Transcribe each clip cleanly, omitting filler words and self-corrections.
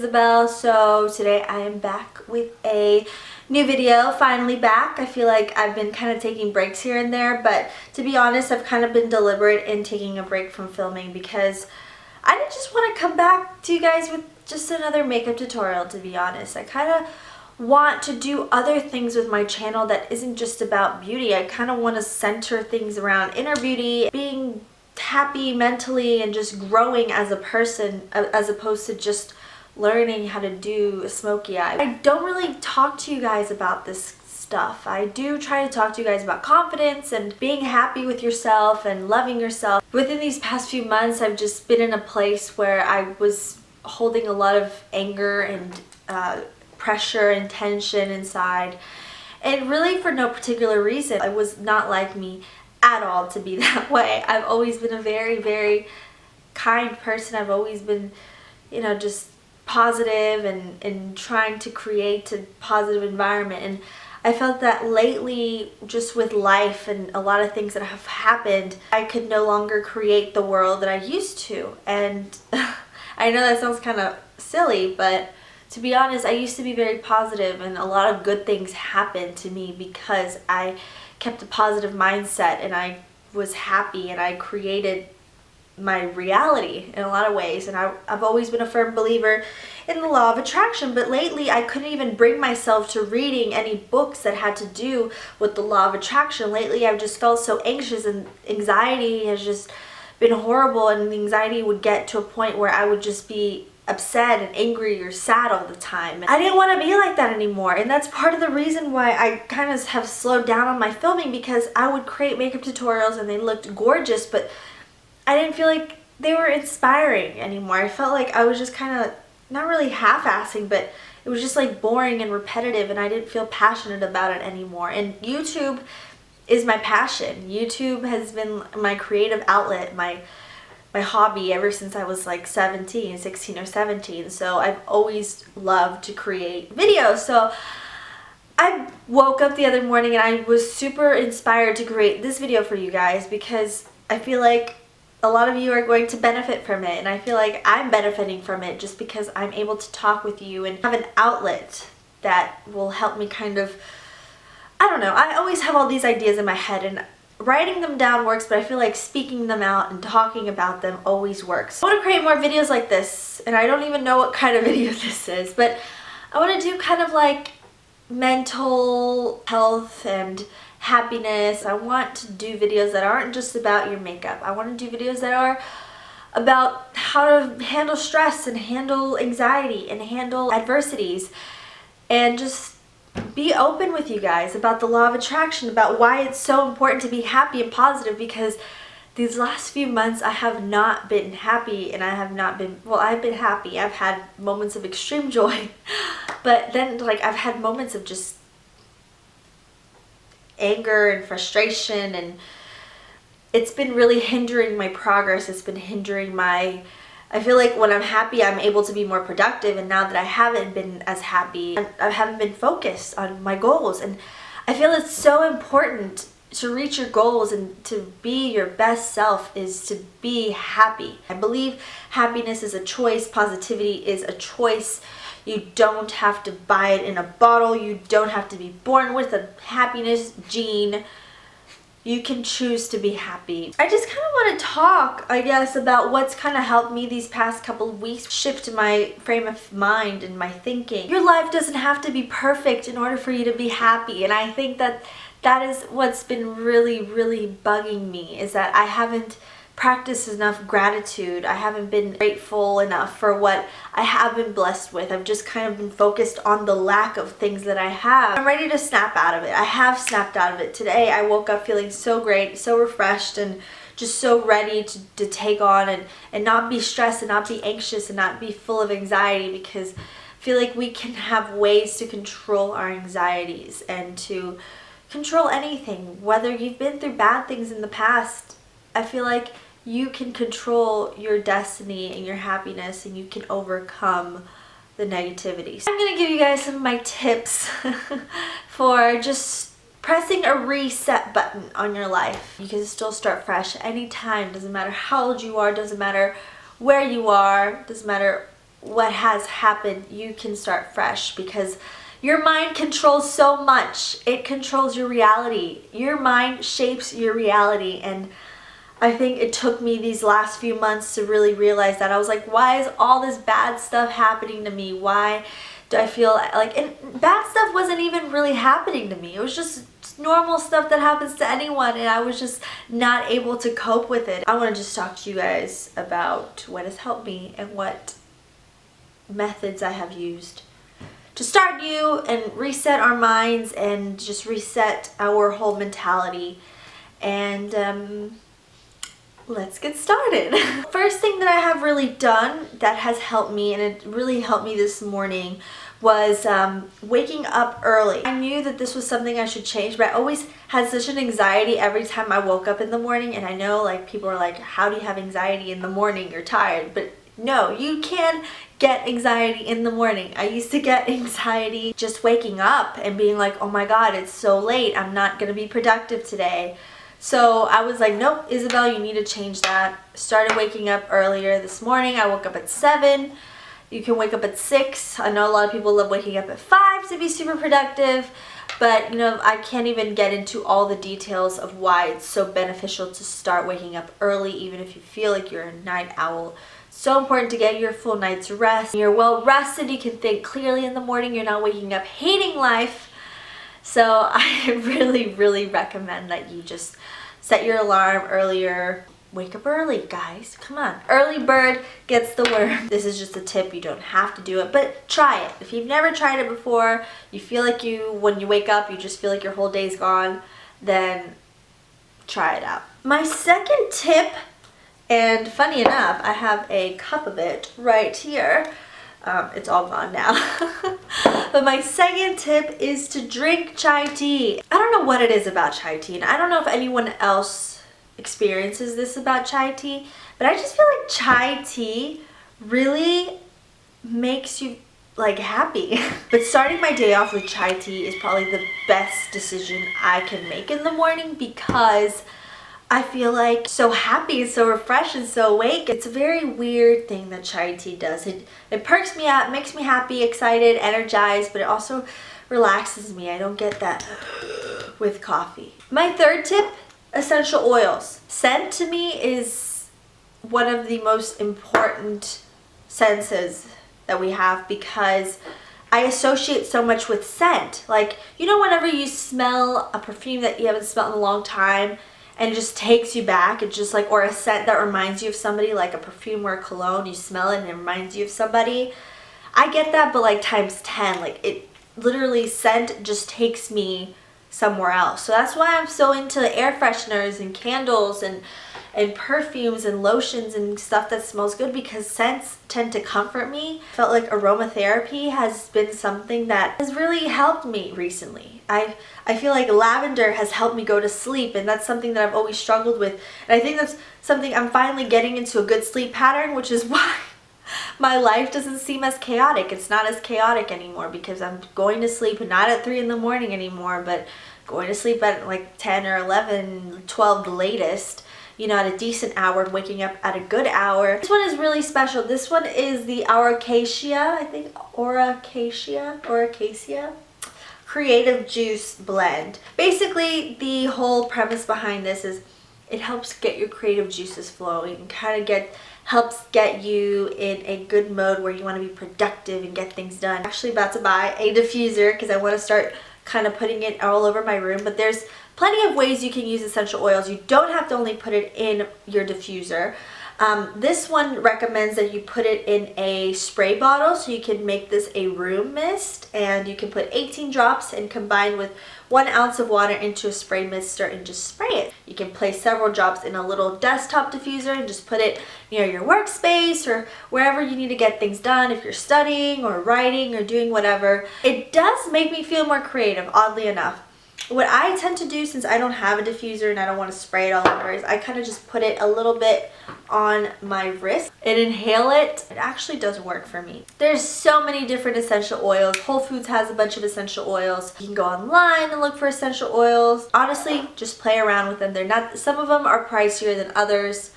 Isabel. So today I am back with a new video, finally back. I feel like I've been kind of taking breaks here and there, but to be honest, I've kind of been deliberate in taking a break from filming because I just want to come back to you guys with just another makeup tutorial, to be honest. I kind of want to do other things with my channel that isn't just about beauty. I kind of want to center things around inner beauty, being happy mentally, and just growing as a person as opposed to just learning how to do a smoky eye. I don't really talk to you guys about this stuff. I do try to talk to you guys about confidence and being happy with yourself and loving yourself. Within these past few months, I've just been in a place where I was holding a lot of anger and pressure and tension inside, and really for no particular reason. It was not like me at all to be that way. I've always been a very, very kind person. I've always been, just positive and trying to create a positive environment. And I felt that lately, just with life and a lot of things that have happened, I could no longer create the world that I used to. And I know that sounds kind of silly, but to be honest, I used to be very positive, and a lot of good things happened to me because I kept a positive mindset and I was happy and I created my reality in a lot of ways. And I've always been a firm believer in the law of attraction, but lately I couldn't even bring myself to reading any books that had to do with the law of attraction. Lately I've just felt so anxious, and anxiety has just been horrible, and the anxiety would get to a point where I would just be upset and angry or sad all the time. I didn't want to be like that anymore, and that's part of the reason why I kind of have slowed down on my filming, because I would create makeup tutorials and they looked gorgeous, but I didn't feel like they were inspiring anymore. I felt like I was just kind of not really half-assing, but it was just like boring and repetitive, and I didn't feel passionate about it anymore. And YouTube is my passion. YouTube has been my creative outlet, my hobby ever since I was like 16 or 17. So I've always loved to create videos. So I woke up the other morning and I was super inspired to create this video for you guys, because I feel like a lot of you are going to benefit from it, and I feel like I'm benefiting from it just because I'm able to talk with you and have an outlet that will help me kind of, I don't know, I always have all these ideas in my head, and writing them down works, but I feel like speaking them out and talking about them always works. I want to create more videos like this, and I don't even know what kind of video this is, but I want to do kind of like mental health and happiness. I want to do videos that aren't just about your makeup. I want to do videos that are about how to handle stress and handle anxiety and handle adversities, and just be open with you guys about the law of attraction, about why it's so important to be happy and positive, because these last few months I have not been happy, and I have not been, well, I've been happy. I've had moments of extreme joy, but then like I've had moments of just anger and frustration, and it's been really hindering my progress. It's been hindering my, I feel like when I'm happy, I'm able to be more productive, and now that I haven't been as happy, I haven't been focused on my goals. And I feel it's so important to reach your goals and to be your best self is to be happy. I believe happiness is a choice. Positivity is a choice. You don't have to buy it in a bottle. You don't have to be born with a happiness gene. You can choose to be happy. I just kind of want to talk, I guess, about what's kind of helped me these past couple of weeks shift my frame of mind and my thinking. Your life doesn't have to be perfect in order for you to be happy, and I think that that is what's been really, really bugging me, is that I haven't practiced enough gratitude. I haven't been grateful enough for what I have been blessed with. I've just kind of been focused on the lack of things that I have. I'm ready to snap out of it. I have snapped out of it. Today I woke up feeling so great, so refreshed, and just so ready to take on and not be stressed and not be anxious and not be full of anxiety, because I feel like we can have ways to control our anxieties and to control anything. Whether you've been through bad things in the past, I feel like you can control your destiny and your happiness, and you can overcome the negativity. So I'm going to give you guys some of my tips for just pressing a reset button on your life. You can still start fresh anytime. Doesn't matter how old you are, doesn't matter where you are, doesn't matter what has happened, you can start fresh, because your mind controls so much. It controls your reality. Your mind shapes your reality, and I think it took me these last few months to really realize that. I was like, why is all this bad stuff happening to me? Why do I feel like, and bad stuff wasn't even really happening to me. It was just normal stuff that happens to anyone, and I was just not able to cope with it. I want to just talk to you guys about what has helped me and what methods I have used to start new and reset our minds and just reset our whole mentality. And let's get started. First thing that I have really done that has helped me, and it really helped me this morning, was waking up early. I knew that this was something I should change, but I always had such an anxiety every time I woke up in the morning. And I know, like, people are like, how do you have anxiety in the morning? You're tired. But no, you can get anxiety in the morning. I used to get anxiety just waking up and being like, oh my God, it's so late. I'm not gonna be productive today. So I was like, nope, Isabel, you need to change that. Started waking up earlier this morning. I woke up at 7. You can wake up at 6. I know a lot of people love waking up at 5 to be super productive, but you know, I can't even get into all the details of why it's so beneficial to start waking up early, even if you feel like you're a night owl. So important to get your full night's rest. When you're well rested, you can think clearly in the morning. You're not waking up hating life. So I really recommend that you just set your alarm earlier. Wake up early, guys. Come on. Early bird gets the worm. This is just a tip. You don't have to do it, but try it. If you've never tried it before, you feel like when you wake up, you just feel like your whole day's gone, then try it out. My second tip, and funny enough, I have a cup of it right here. It's all gone now. But my second tip is to drink chai tea. I don't know what it is about chai tea, and I don't know if anyone else experiences this about chai tea, but I just feel like chai tea really makes you like happy. But starting my day off with chai tea is probably the best decision I can make in the morning, because I feel like so happy and so refreshed and so awake. It's a very weird thing that chai tea does. It perks me up, makes me happy, excited, energized, but it also relaxes me. I don't get that with coffee. My third tip, essential oils. Scent to me is one of the most important senses that we have, because I associate so much with scent. Like, you know, whenever you smell a perfume that you haven't smelled in a long time, and it just takes you back, it's just like, or a scent that reminds you of somebody, like a perfume or a cologne, you smell it and it reminds you of somebody. I get that, but like times 10. Like, it literally, scent just takes me somewhere else. So that's why I'm so into air fresheners and candles and perfumes and lotions and stuff that smells good, because scents tend to comfort me. I felt like aromatherapy has been something that has really helped me recently. I feel like lavender has helped me go to sleep, and that's something that I've always struggled with. And I think that's something I'm finally getting into, a good sleep pattern, which is why my life doesn't seem as chaotic. It's not as chaotic anymore, because I'm going to sleep not at 3 in the morning anymore, but going to sleep at like 10 or 11, 12 the latest, you know, at a decent hour, and waking up at a good hour. This one is really special. This one is the Auracacia, I think, Auracacia Creative Juice Blend. Basically, the whole premise behind this is it helps get your creative juices flowing, and kind of helps get you in a good mode where you want to be productive and get things done. I'm actually about to buy a diffuser because I want to start kind of putting it all over my room, but there's plenty of ways you can use essential oils. You don't have to only put it in your diffuser. This one recommends that you put it in a spray bottle, so you can make this a room mist, and you can put 18 drops and combine with 1 ounce of water into a spray mister and just spray it. You can place several drops in a little desktop diffuser and just put it near your workspace or wherever you need to get things done, if you're studying or writing or doing whatever. It does make me feel more creative, oddly enough. What I tend to do, since I don't have a diffuser and I don't want to spray it all over, is I kind of just put it a little bit on my wrist and inhale it. It actually does work for me. There's so many different essential oils. Whole Foods has a bunch of essential oils. You can go online and look for essential oils. Honestly, just play around with them. They're not, some of them are pricier than others.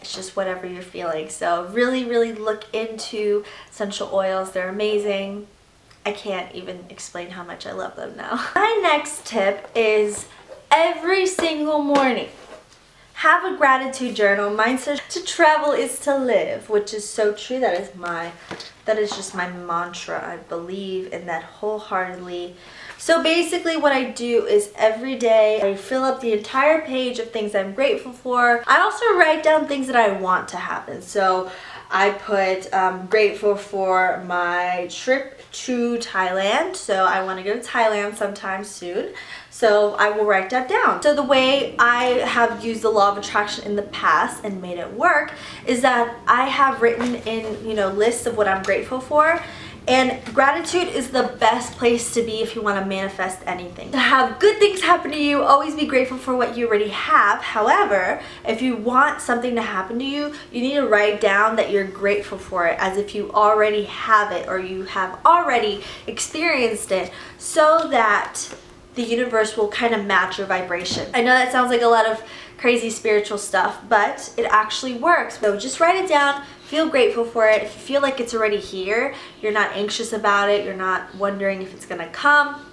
It's just whatever you're feeling. So really, really look into essential oils. They're amazing. I can't even explain how much I love them now. My next tip is every single morning, have a gratitude journal. Mine says to travel is to live, which is so true. That is just my mantra. I believe in that wholeheartedly. So basically what I do is every day I fill up the entire page of things I'm grateful for. I also write down things that I want to happen. So I put grateful for my trip to Thailand. So I want to go to Thailand sometime soon. So I will write that down. So the way I have used the law of attraction in the past and made it work is that I have written in, lists of what I'm grateful for. And gratitude is the best place to be if you want to manifest anything. To have good things happen to you, always be grateful for what you already have. However, if you want something to happen to you, you need to write down that you're grateful for it as if you already have it or you have already experienced it, so that the universe will kind of match your vibration. I know that sounds like a lot of crazy spiritual stuff, but it actually works. So just write it down, feel grateful for it. If you feel like it's already here, you're not anxious about it, you're not wondering if it's gonna come,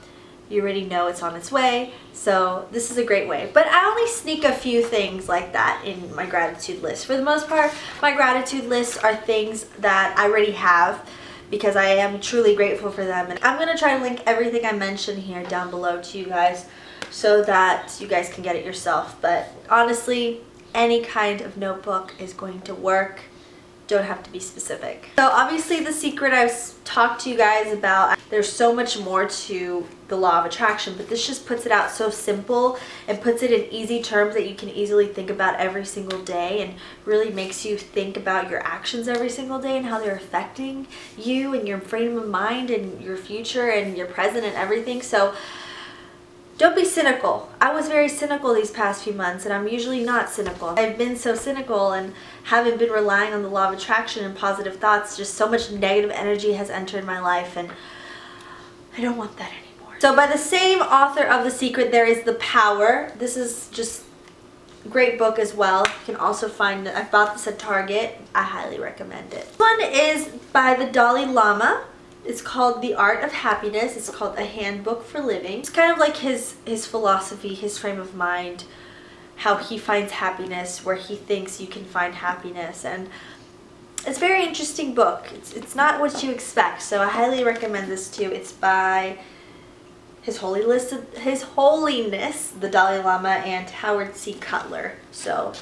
you already know it's on its way. So this is a great way. But I only sneak a few things like that in my gratitude list. For the most part, my gratitude lists are things that I already have, because I am truly grateful for them. And I'm going to try to link everything I mentioned here down below to you guys so that you guys can get it yourself. But honestly, any kind of notebook is going to work. Don't have to be specific. So obviously the secret I've talked to you guys about, there's so much more to the law of attraction, but this just puts it out so simple and puts it in easy terms that you can easily think about every single day, and really makes you think about your actions every single day and how they're affecting you and your frame of mind and your future and your present and everything. So don't be cynical. I was very cynical these past few months, and I'm usually not cynical. I've been so cynical and haven't been relying on the law of attraction and positive thoughts. Just so much negative energy has entered my life, and I don't want that anymore. So by the same author of The Secret, there is The Power. This is just a great book as well. You can also find it. I bought this at Target. I highly recommend it. This one is by the Dalai Lama. It's called The Art of Happiness. It's called A Handbook for Living. It's kind of like his philosophy, his frame of mind, how he finds happiness, where he thinks you can find happiness. And it's a very interesting book. It's not what you expect, so I highly recommend this too. It's by His Holiness, the Dalai Lama, and Howard C. Cutler. So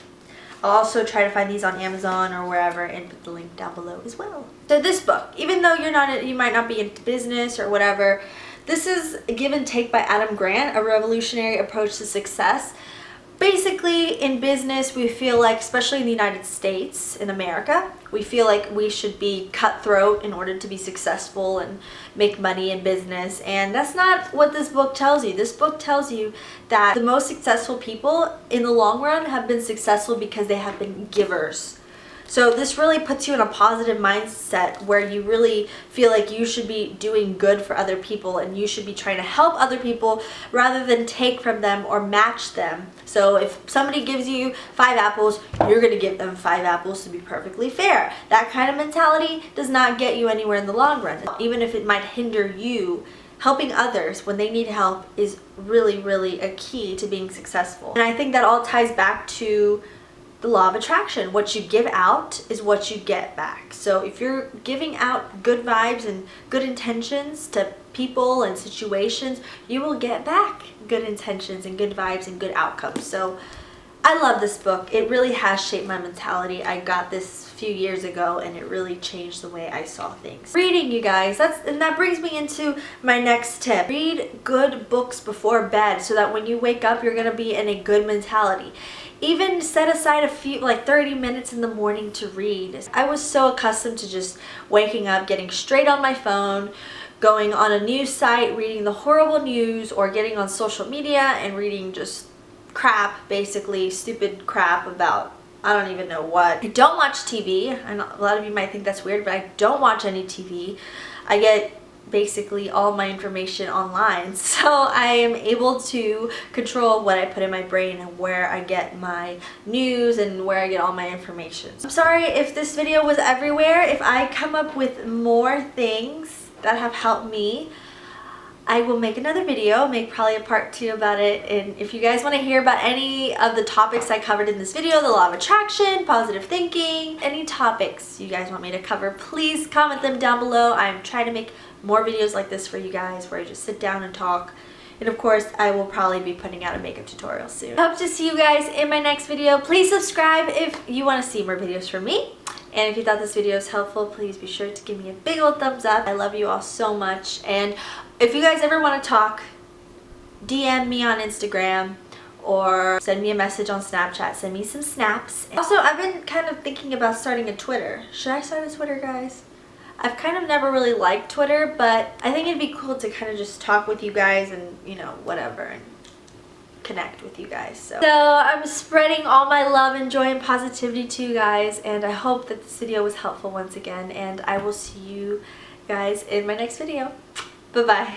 I'll also try to find these on Amazon or wherever and put the link down below as well. So this book, even though you might not be into business or whatever, this is Give and Take by Adam Grant, a revolutionary approach to success. Basically, in business, we feel like, especially in the United States, in America, we feel like we should be cutthroat in order to be successful and make money in business. And that's not what this book tells you. This book tells you that the most successful people in the long run have been successful because they have been givers. So this really puts you in a positive mindset where you really feel like you should be doing good for other people and you should be trying to help other people rather than take from them or match them. So if somebody gives you 5 apples, you're going to give them 5 apples to be perfectly fair. That kind of mentality does not get you anywhere in the long run. Even if it might hinder you, helping others when they need help is really, really a key to being successful. And I think that all ties back to the law of attraction. What you give out is what you get back. So if you're giving out good vibes and good intentions to people and situations, you will get back good intentions and good vibes and good outcomes. So I love this book. It really has shaped my mentality. I got this a few years ago and it really changed the way I saw things. Reading, you guys, and that brings me into my next tip. Read good books before bed so that when you wake up, you're going to be in a good mentality. Even set aside a few, like 30 minutes in the morning to read. I was so accustomed to just waking up, getting straight on my phone, going on a news site, reading the horrible news, or getting on social media and reading just crap, basically stupid crap about I don't even know what. I don't watch TV. I know a lot of you might think that's weird, but I don't watch any TV. I get basically all my information online, so I am able to control what I put in my brain and where I get my news and where I get all my information. I'm sorry if this video was everywhere. If I come up with more things that have helped me, I will make another video, make probably a part 2 about it. And if you guys want to hear about any of the topics I covered in this video, the law of attraction, positive thinking, any topics you guys want me to cover, please comment them down below. I'm trying to make more videos like this for you guys where I just sit down and talk. And of course, I will probably be putting out a makeup tutorial soon. Hope to see you guys in my next video. Please subscribe if you want to see more videos from me. And if you thought this video was helpful, please be sure to give me a big old thumbs up. I love you all so much. And if you guys ever want to talk, DM me on Instagram or send me a message on Snapchat. Send me some snaps. Also, I've been kind of thinking about starting a Twitter. Should I start a Twitter, guys? I've kind of never really liked Twitter, but I think it'd be cool to kind of just talk with you guys and, you know, whatever, and connect with you guys. So I'm spreading all my love and joy and positivity to you guys, and I hope that this video was helpful once again, and I will see you guys in my next video. Bye-bye.